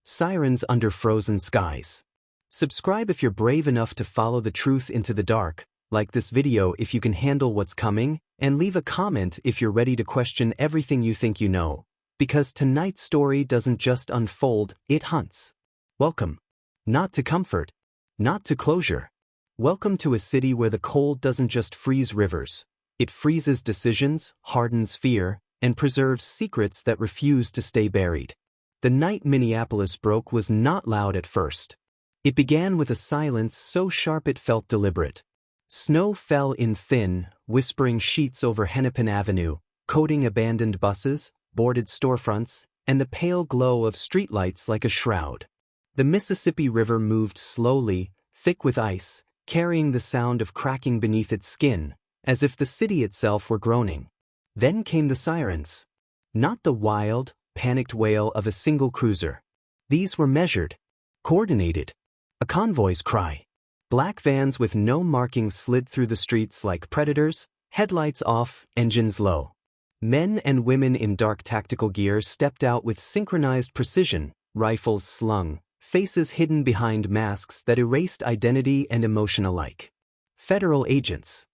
Sirens under frozen skies. Subscribe if you're brave enough to follow the truth into the dark, like this video if you can handle what's coming, and leave a comment if you're ready to question everything you think you know. Because tonight's story doesn't just unfold, it hunts. Welcome. Not to comfort. Not to closure. Welcome to a city where the cold doesn't just freeze rivers. It freezes decisions, hardens fear, and preserves secrets that refuse to stay buried. The night Minneapolis broke was not loud at first. It began with a silence so sharp it felt deliberate. Snow fell in thin, whispering sheets over Hennepin Avenue, coating abandoned buses, boarded storefronts, and the pale glow of streetlights like a shroud. The Mississippi River moved slowly, thick with ice, carrying the sound of cracking beneath its skin, as if the city itself were groaning. Then came the sirens. Not the wild, panicked wail of a single cruiser. These were measured, coordinated. A convoy's cry. Black vans with no markings slid through the streets like predators, headlights off, engines low. Men and women in dark tactical gear stepped out with synchronized precision, rifles slung, faces hidden behind masks that erased identity and emotion alike. Federal agents.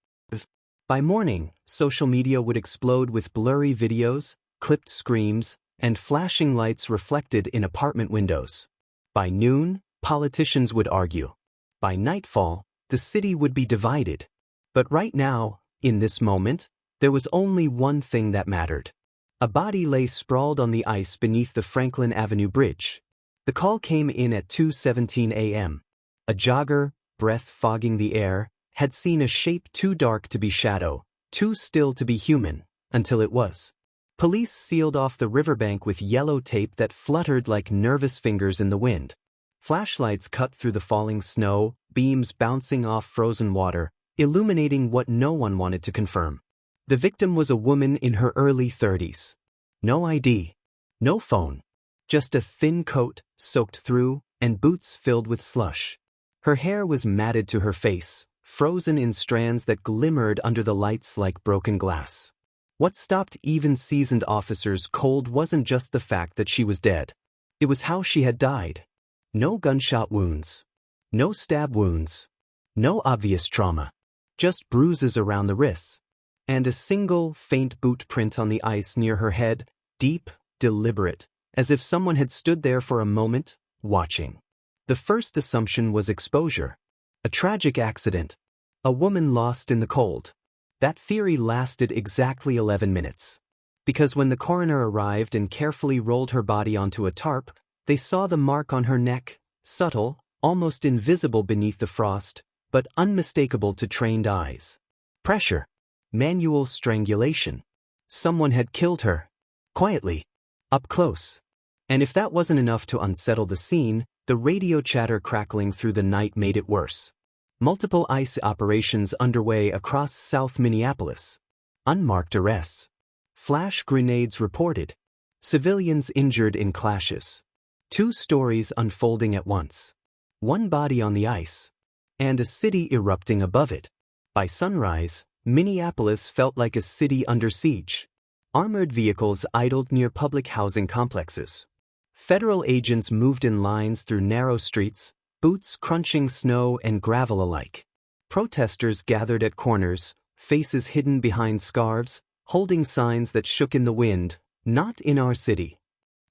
By morning, social media would explode with blurry videos, clipped screams, and flashing lights reflected in apartment windows. By noon, politicians would argue. By nightfall, the city would be divided. But right now, in this moment, there was only one thing that mattered. A body lay sprawled on the ice beneath the Franklin Avenue Bridge. The call came in at 2:17 a.m. A jogger, breath fogging the air, had seen a shape too dark to be shadow, too still to be human, until it was. Police sealed off the riverbank with yellow tape that fluttered like nervous fingers in the wind. Flashlights cut through the falling snow, beams bouncing off frozen water, illuminating what no one wanted to confirm. The victim was a woman in her early 30s. No ID. No phone. Just a thin coat, soaked through, and boots filled with slush. Her hair was matted to her face, frozen in strands that glimmered under the lights like broken glass. What stopped even seasoned officers cold wasn't just the fact that she was dead. It was how she had died. No gunshot wounds. No stab wounds. No obvious trauma. Just bruises around the wrists. And a single, faint boot print on the ice near her head, deep, deliberate, as if someone had stood there for a moment, watching. The first assumption was exposure. A tragic accident. A woman lost in the cold. That theory lasted exactly 11 minutes. Because when the coroner arrived and carefully rolled her body onto a tarp, they saw the mark on her neck, subtle, almost invisible beneath the frost, but unmistakable to trained eyes. Pressure. Manual strangulation. Someone had killed her. Quietly. Up close. And if that wasn't enough to unsettle the scene, the radio chatter crackling through the night made it worse. Multiple ICE operations underway across South Minneapolis. Unmarked arrests. Flash grenades reported. Civilians injured in clashes. 2 stories unfolding at once. One body on the ice. And a city erupting above it. By sunrise, Minneapolis felt like a city under siege. Armored vehicles idled near public housing complexes. Federal agents moved in lines through narrow streets, boots crunching snow and gravel alike. Protesters gathered at corners, faces hidden behind scarves, holding signs that shook in the wind, "Not in our city."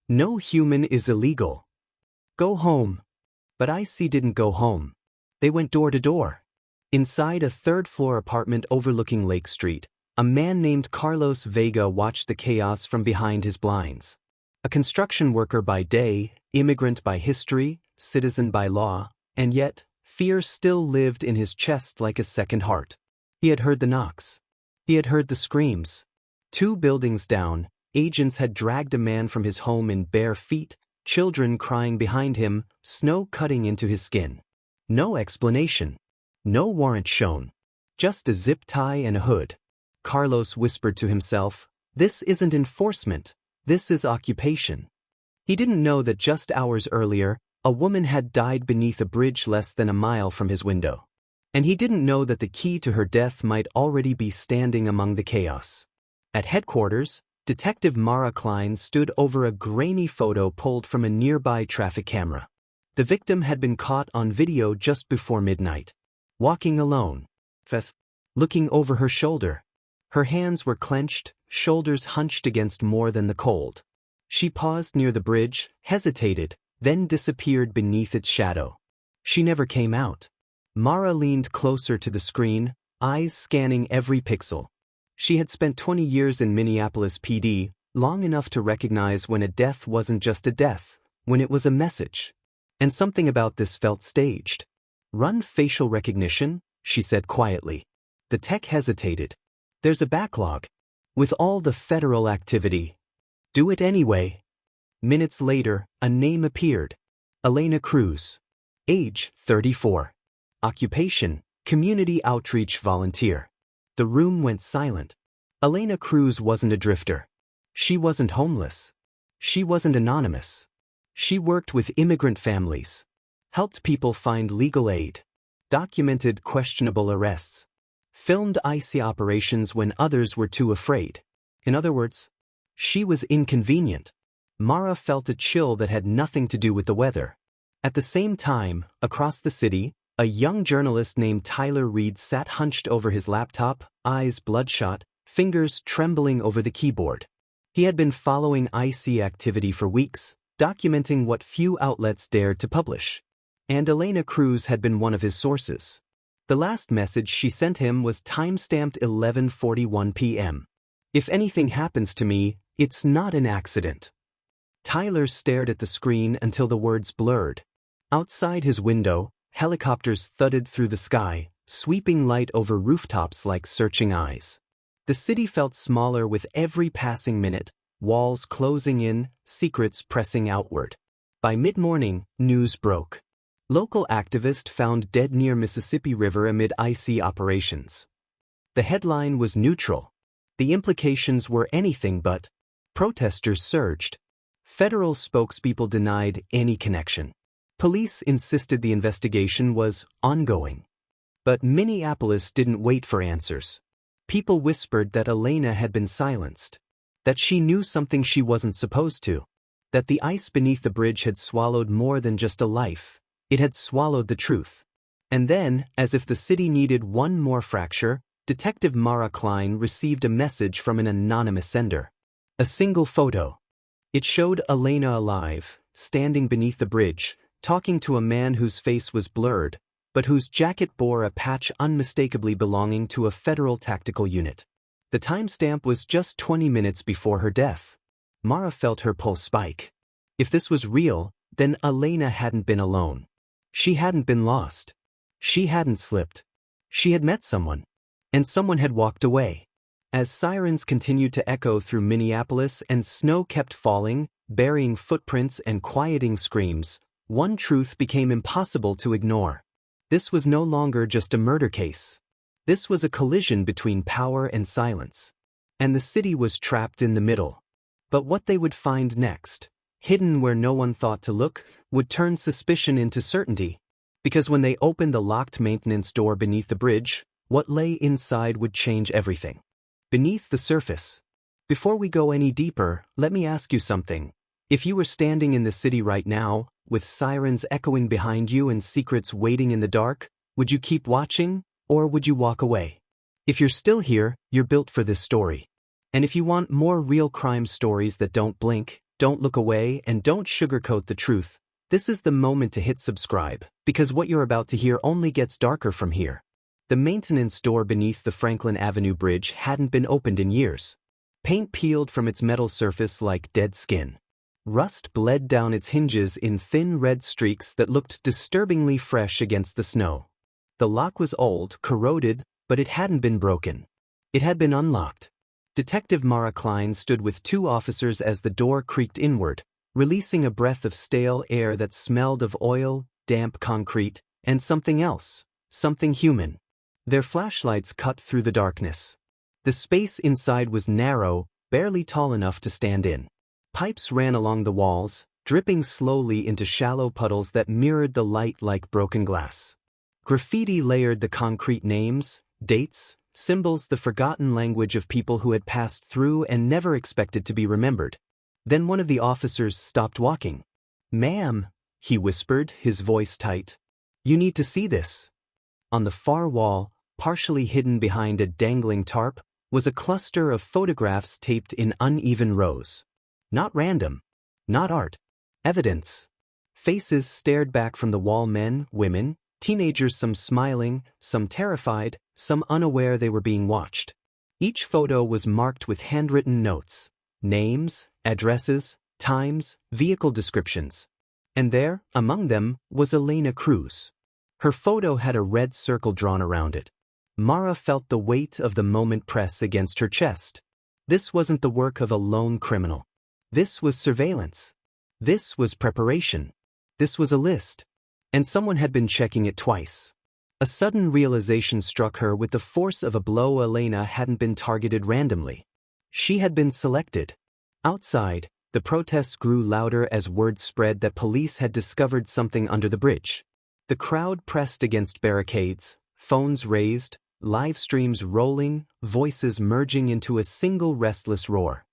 No human is illegal. Go home. But ICE didn't go home. They went door to door. Inside a third-floor apartment overlooking Lake Street, a man named Carlos Vega watched the chaos from behind his blinds. A construction worker by day, immigrant by history, citizen by law, and yet, fear still lived in his chest like a second heart. He had heard the knocks. He had heard the screams. 2 buildings down, agents had dragged a man from his home in bare feet, children crying behind him, snow cutting into his skin. No explanation. No warrant shown. Just a zip tie and a hood. Carlos whispered to himself, "This isn't enforcement. This is occupation." He didn't know that just hours earlier, a woman had died beneath a bridge less than a mile from his window. And he didn't know that the key to her death might already be standing among the chaos. At headquarters, Detective Mara Klein stood over a grainy photo pulled from a nearby traffic camera. The victim had been caught on video just before midnight, walking alone, looking over her shoulder. Her hands were clenched, shoulders hunched against more than the cold. She paused near the bridge, hesitated, then disappeared beneath its shadow. She never came out. Mara leaned closer to the screen, eyes scanning every pixel. She had spent 20 years in Minneapolis PD, long enough to recognize when a death wasn't just a death, when it was a message. And something about this felt staged. "Run facial recognition," she said quietly. The tech hesitated. "There's a backlog. With all the federal activity." "Do it anyway." Minutes later, a name appeared. Elena Cruz. Age, 34. Occupation, community outreach volunteer. The room went silent. Elena Cruz wasn't a drifter. She wasn't homeless. She wasn't anonymous. She worked with immigrant families, helped people find legal aid, documented questionable arrests, filmed icy operations when others were too afraid. In other words, she was inconvenient. Mara felt a chill that had nothing to do with the weather. At the same time, across the city, a young journalist named Tyler Reed sat hunched over his laptop, eyes bloodshot, fingers trembling over the keyboard. He had been following IC activity for weeks, documenting what few outlets dared to publish. And Elena Cruz had been one of his sources. The last message she sent him was time-stamped 11:41 p.m. "If anything happens to me, it's not an accident." Tyler stared at the screen until the words blurred. Outside his window, helicopters thudded through the sky, sweeping light over rooftops like searching eyes. The city felt smaller with every passing minute, walls closing in, secrets pressing outward. By mid-morning, news broke. Local activist found dead near Mississippi River amid IC operations. The headline was neutral. The implications were anything but. Protesters surged. Federal spokespeople denied any connection. Police insisted the investigation was ongoing. But Minneapolis didn't wait for answers. People whispered that Elena had been silenced, that she knew something she wasn't supposed to, that the ice beneath the bridge had swallowed more than just a life, it had swallowed the truth. And then, as if the city needed one more fracture, Detective Mara Klein received a message from an anonymous sender. A single photo. It showed Elena alive, standing beneath the bridge, talking to a man whose face was blurred, but whose jacket bore a patch unmistakably belonging to a federal tactical unit. The timestamp was just 20 minutes before her death. Mara felt her pulse spike. If this was real, then Elena hadn't been alone. She hadn't been lost. She hadn't slipped. She had met someone. And someone had walked away. As sirens continued to echo through Minneapolis and snow kept falling, burying footprints and quieting screams, one truth became impossible to ignore. This was no longer just a murder case. This was a collision between power and silence. And the city was trapped in the middle. But what they would find next, hidden where no one thought to look, would turn suspicion into certainty. Because when they opened the locked maintenance door beneath the bridge, what lay inside would change everything. Beneath the surface. Before we go any deeper, let me ask you something. If you were standing in the city right now, with sirens echoing behind you and secrets waiting in the dark, would you keep watching, or would you walk away? If you're still here, you're built for this story. And if you want more real crime stories that don't blink, don't look away, and don't sugarcoat the truth, this is the moment to hit subscribe, because what you're about to hear only gets darker from here. The maintenance door beneath the Franklin Avenue Bridge hadn't been opened in years. Paint peeled from its metal surface like dead skin. Rust bled down its hinges in thin red streaks that looked disturbingly fresh against the snow. The lock was old, corroded, but it hadn't been broken. It had been unlocked. Detective Mara Klein stood with two officers as the door creaked inward, releasing a breath of stale air that smelled of oil, damp concrete, and something else, something human. Their flashlights cut through the darkness. The space inside was narrow, barely tall enough to stand in. Pipes ran along the walls, dripping slowly into shallow puddles that mirrored the light like broken glass. Graffiti layered the concrete names, dates, symbols, the forgotten language of people who had passed through and never expected to be remembered. Then one of the officers stopped walking. "Ma'am," he whispered, his voice tight. "You need to see this." On the far wall, partially hidden behind a dangling tarp, was a cluster of photographs taped in uneven rows. Not random. Not art. Evidence. Faces stared back from the wall, men, women, teenagers, some smiling, some terrified, some unaware they were being watched. Each photo was marked with handwritten notes, names, addresses, times, vehicle descriptions. And there, among them, was Elena Cruz. Her photo had a red circle drawn around it. Mara felt the weight of the moment press against her chest. This wasn't the work of a lone criminal. This was surveillance. This was preparation. This was a list. And someone had been checking it twice. A sudden realization struck her with the force of a blow. Elena hadn't been targeted randomly. She had been selected. Outside, the protests grew louder as word spread that police had discovered something under the bridge. The crowd pressed against barricades, phones raised, live streams rolling, voices merging into a single restless roar.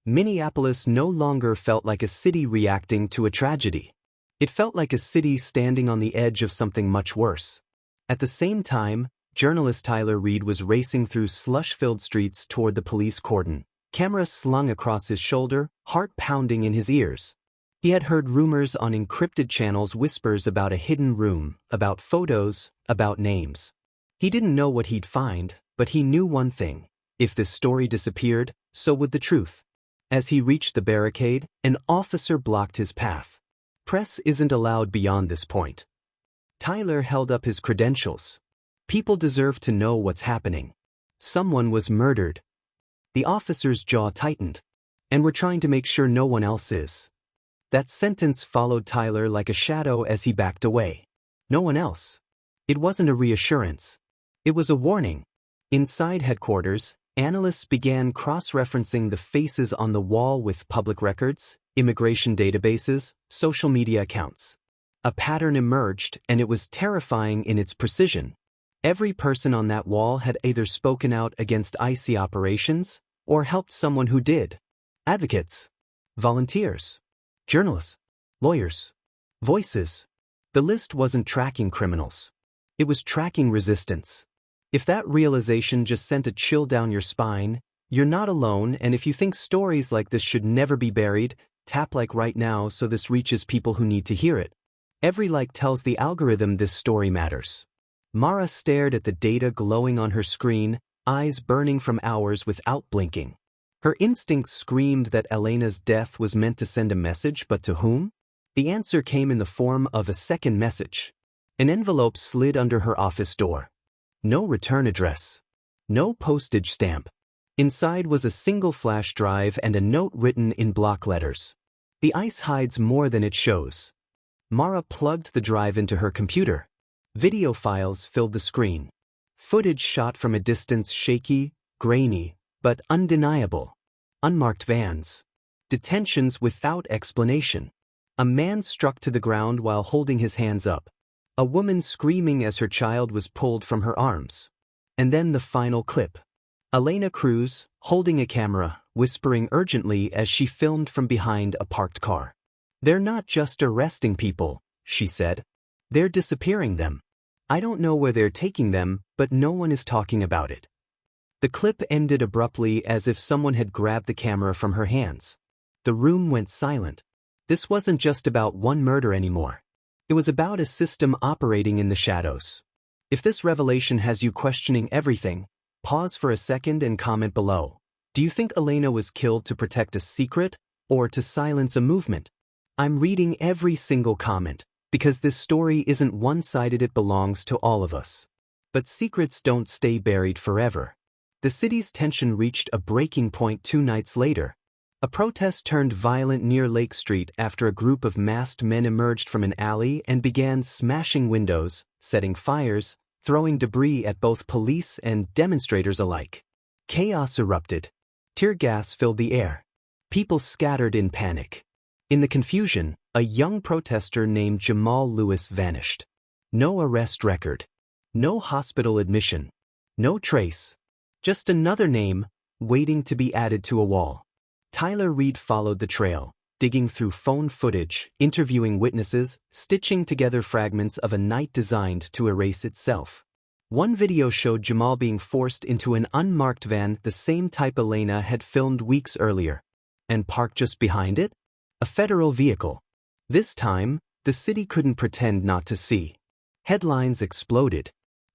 Minneapolis no longer felt like a city reacting to a tragedy. It felt like a city standing on the edge of something much worse. At the same time, journalist Tyler Reed was racing through slush-filled streets toward the police cordon, camera slung across his shoulder, heart pounding in his ears. He had heard rumors on encrypted channels, whispers about a hidden room, about photos, about names. He didn't know what he'd find, but he knew one thing. If this story disappeared, so would the truth. As he reached the barricade, an officer blocked his path. "Press isn't allowed beyond this point." Tyler held up his credentials. "People deserve to know what's happening. Someone was murdered." The officer's jaw tightened. "And we're trying to make sure no one else is." That sentence followed Tyler like a shadow as he backed away. No one else. It wasn't a reassurance. It was a warning. Inside headquarters, analysts began cross-referencing the faces on the wall with public records, immigration databases, social media accounts. A pattern emerged, and it was terrifying in its precision. Every person on that wall had either spoken out against ICE operations or helped someone who did. Advocates, volunteers, journalists, lawyers, voices. The list wasn't tracking criminals. It was tracking resistance. If that realization just sent a chill down your spine, you're not alone, and if you think stories like this should never be buried, tap like right now so this reaches people who need to hear it. Every like tells the algorithm this story matters. Mara stared at the data glowing on her screen, eyes burning from hours without blinking. Her instincts screamed that Elena's death was meant to send a message, but to whom? The answer came in the form of a second message. An envelope slid under her office door. No return address. No postage stamp. Inside was a single flash drive and a note written in block letters. "The ice hides more than it shows." Mara plugged the drive into her computer. Video files filled the screen. Footage shot from a distance, shaky, grainy, but undeniable. Unmarked vans. Detentions without explanation. A man struck to the ground while holding his hands up. A woman screaming as her child was pulled from her arms. And then the final clip. Elena Cruz, holding a camera, whispering urgently as she filmed from behind a parked car. "They're not just arresting people," she said. "They're disappearing them. I don't know where they're taking them, but no one is talking about it." The clip ended abruptly as if someone had grabbed the camera from her hands. The room went silent. This wasn't just about one murder anymore. It was about a system operating in the shadows. If this revelation has you questioning everything, pause for a second and comment below. Do you think Elena was killed to protect a secret or to silence a movement? I'm reading every single comment, because this story isn't one-sided, it belongs to all of us. But secrets don't stay buried forever. The city's tension reached a breaking point 2 nights later. A protest turned violent near Lake Street after a group of masked men emerged from an alley and began smashing windows, setting fires, throwing debris at both police and demonstrators alike. Chaos erupted. Tear gas filled the air. People scattered in panic. In the confusion, a young protester named Jamal Lewis vanished. No arrest record. No hospital admission. No trace. Just another name, waiting to be added to a wall. Tyler Reed followed the trail, digging through phone footage, interviewing witnesses, stitching together fragments of a night designed to erase itself. One video showed Jamal being forced into an unmarked van, the same type Elena had filmed weeks earlier. And parked just behind it? A federal vehicle. This time, the city couldn't pretend not to see. Headlines exploded.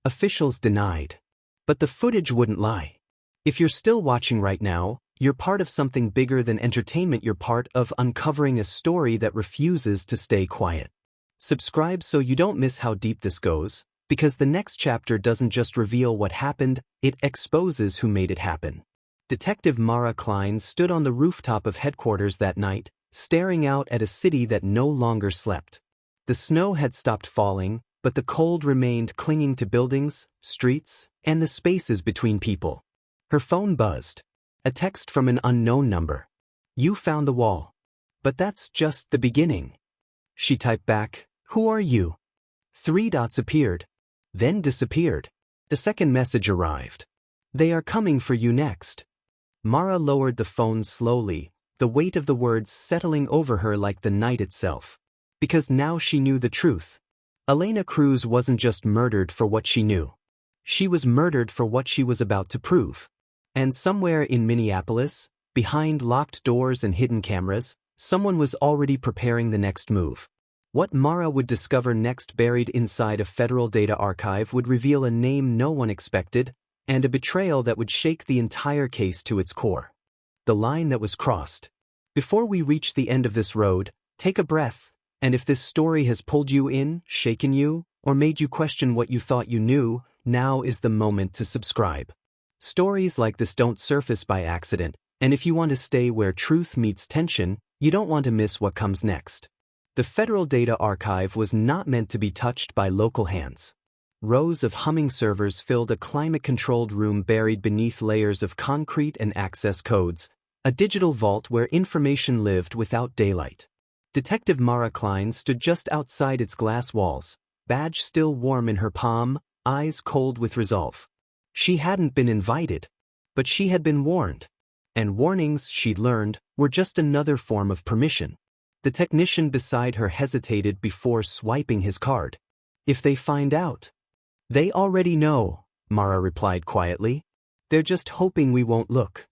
Officials denied. But the footage wouldn't lie. If you're still watching right now, you're part of something bigger than entertainment. You're part of uncovering a story that refuses to stay quiet. Subscribe so you don't miss how deep this goes, because the next chapter doesn't just reveal what happened, it exposes who made it happen. Detective Mara Klein stood on the rooftop of headquarters that night, staring out at a city that no longer slept. The snow had stopped falling, but the cold remained, clinging to buildings, streets, and the spaces between people. Her phone buzzed. A text from an unknown number. "You found the wall. But that's just the beginning." She typed back, "Who are you?" 3 dots appeared, then disappeared. The second message arrived. "They are coming for you next." Mara lowered the phone slowly, the weight of the words settling over her like the night itself. Because now she knew the truth. Elena Cruz wasn't just murdered for what she knew. She was murdered for what she was about to prove. And somewhere in Minneapolis, behind locked doors and hidden cameras, someone was already preparing the next move. What Mara would discover next, buried inside a federal data archive, would reveal a name no one expected, and a betrayal that would shake the entire case to its core. The line that was crossed. Before we reach the end of this road, take a breath, and if this story has pulled you in, shaken you, or made you question what you thought you knew, now is the moment to subscribe. Stories like this don't surface by accident, and if you want to stay where truth meets tension, you don't want to miss what comes next. The Federal Data Archive was not meant to be touched by local hands. Rows of humming servers filled a climate-controlled room buried beneath layers of concrete and access codes, a digital vault where information lived without daylight. Detective Mara Klein stood just outside its glass walls, badge still warm in her palm, eyes cold with resolve. She hadn't been invited, but she had been warned. And warnings, she'd learned, were just another form of permission. The technician beside her hesitated before swiping his card. "If they find out." "They already know," Mara replied quietly. "They're just hoping we won't look."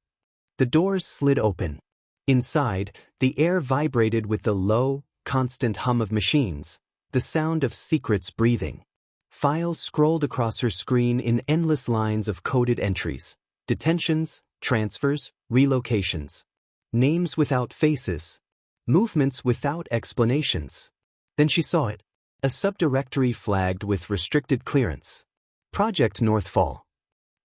The doors slid open. Inside, the air vibrated with the low, constant hum of machines, the sound of secrets breathing. Files scrolled across her screen in endless lines of coded entries. Detentions, transfers, relocations. Names without faces. Movements without explanations. Then she saw it. A subdirectory flagged with restricted clearance. Project Northfall.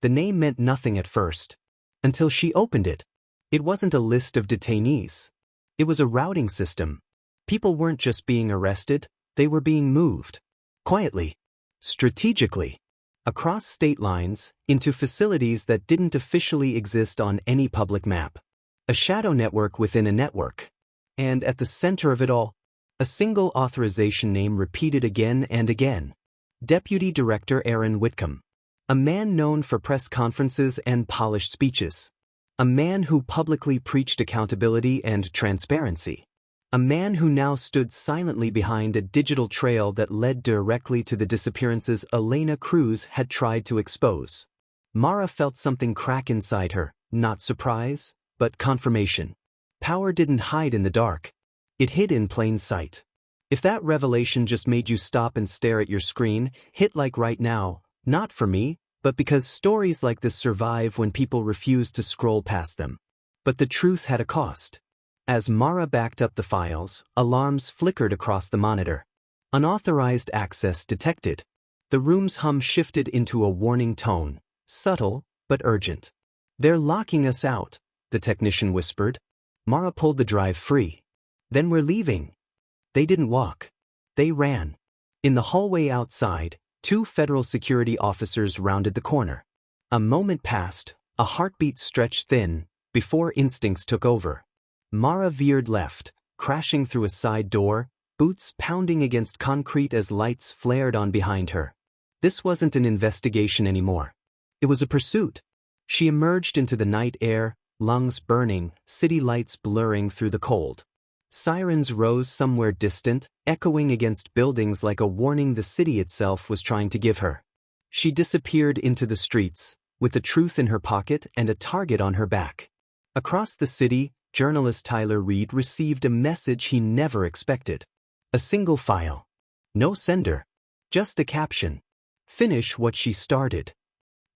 The name meant nothing at first. Until she opened it. It wasn't a list of detainees. It was a routing system. People weren't just being arrested, they were being moved. Quietly. Strategically. Across state lines, into facilities that didn't officially exist on any public map. A shadow network within a network. And at the center of it all, a single authorization name repeated again and again. Deputy Director Aaron Whitcomb. A man known for press conferences and polished speeches. A man who publicly preached accountability and transparency. A man who now stood silently behind a digital trail that led directly to the disappearances Elena Cruz had tried to expose. Mara felt something crack inside her, not surprise, but confirmation. Power didn't hide in the dark. It hid in plain sight. If that revelation just made you stop and stare at your screen, hit like right now, not for me, but because stories like this survive when people refuse to scroll past them. But the truth had a cost. As Mara backed up the files, alarms flickered across the monitor. Unauthorized access detected. The room's hum shifted into a warning tone, subtle but urgent. "They're locking us out," the technician whispered. Mara pulled the drive free. "Then we're leaving." They didn't walk. They ran. In the hallway outside, 2 federal security officers rounded the corner. A moment passed, a heartbeat stretched thin, before instincts took over. Mara veered left, crashing through a side door, boots pounding against concrete as lights flared on behind her. This wasn't an investigation anymore. It was a pursuit. She emerged into the night air, lungs burning, city lights blurring through the cold. Sirens rose somewhere distant, echoing against buildings like a warning the city itself was trying to give her. She disappeared into the streets, with the truth in her pocket and a target on her back. Across the city, journalist Tyler Reed received a message he never expected. A single file. No sender. Just a caption. Finish what she started.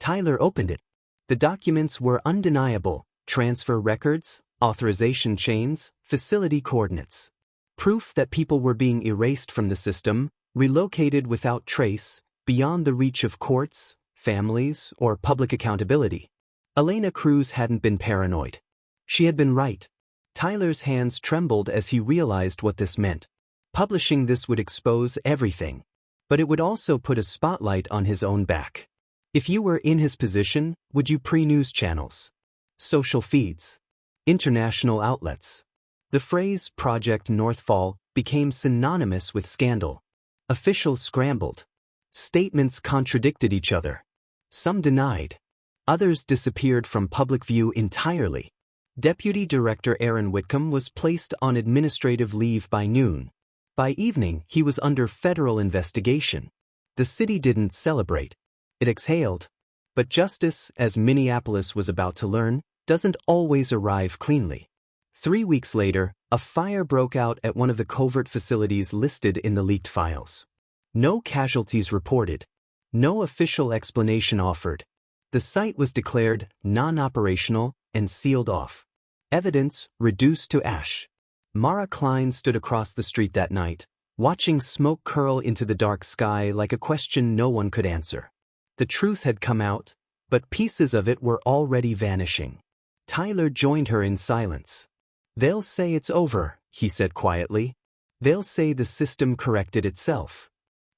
Tyler opened it. The documents were undeniable: transfer records, authorization chains, facility coordinates. Proof that people were being erased from the system, relocated without trace, beyond the reach of courts, families, or public accountability. Elena Cruz hadn't been paranoid. She had been right. Tyler's hands trembled as he realized what this meant. Publishing this would expose everything. But it would also put a spotlight on his own back. If you were in his position, would you pre-news channels, social feeds, international outlets? The phrase Project Northfall became synonymous with scandal. Officials scrambled. Statements contradicted each other. Some denied. Others disappeared from public view entirely. Deputy Director Aaron Whitcomb was placed on administrative leave by noon. By evening, he was under federal investigation. The city didn't celebrate. It exhaled. But justice, as Minneapolis was about to learn, doesn't always arrive cleanly. 3 weeks later, a fire broke out at one of the covert facilities listed in the leaked files. No casualties reported. No official explanation offered. The site was declared non-operational and sealed off. Evidence reduced to ash. Mara Klein stood across the street that night, watching smoke curl into the dark sky like a question no one could answer. The truth had come out, but pieces of it were already vanishing. Tyler joined her in silence. "They'll say it's over," he said quietly. "They'll say the system corrected itself."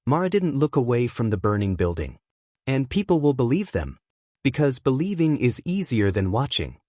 Mara didn't look away from the burning building. "And people will believe them. Because believing is easier than watching."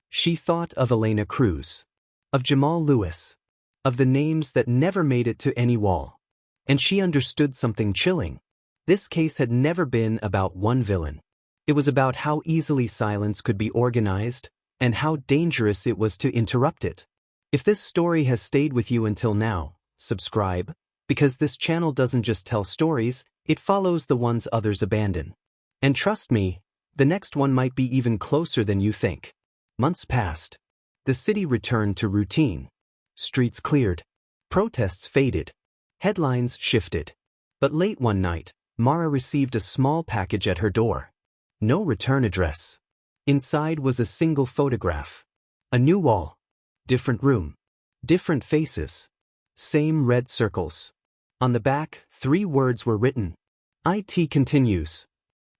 She thought of Elena Cruz. Of Jamal Lewis. Of the names that never made it to any wall. And she understood something chilling. This case had never been about one villain. It was about how easily silence could be organized, and how dangerous it was to interrupt it. If this story has stayed with you until now, subscribe, because this channel doesn't just tell stories, it follows the ones others abandon. And trust me, the next one might be even closer than you think. Months passed. The city returned to routine. Streets cleared. Protests faded. Headlines shifted. But late one night, Mara received a small package at her door. No return address. Inside was a single photograph. A new wall. Different room. Different faces. Same red circles. On the back, 3 words were written. "IT continues."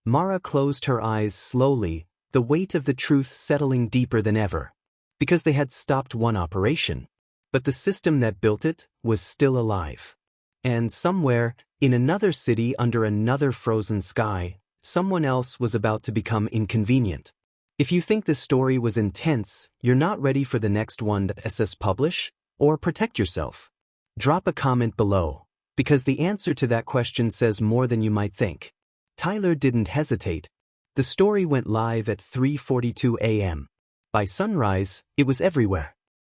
Mara closed her eyes slowly, the weight of the truth settling deeper than ever. Because they had stopped one operation. But the system that built it was still alive. And somewhere, in another city under another frozen sky, someone else was about to become inconvenient. If you think this story was intense, you're not ready for the next one to SS publish, or protect yourself. Drop a comment below, because the answer to that question says more than you might think. Tyler didn't hesitate. The story went live at 3:42 a.m. By sunrise, it was everywhere.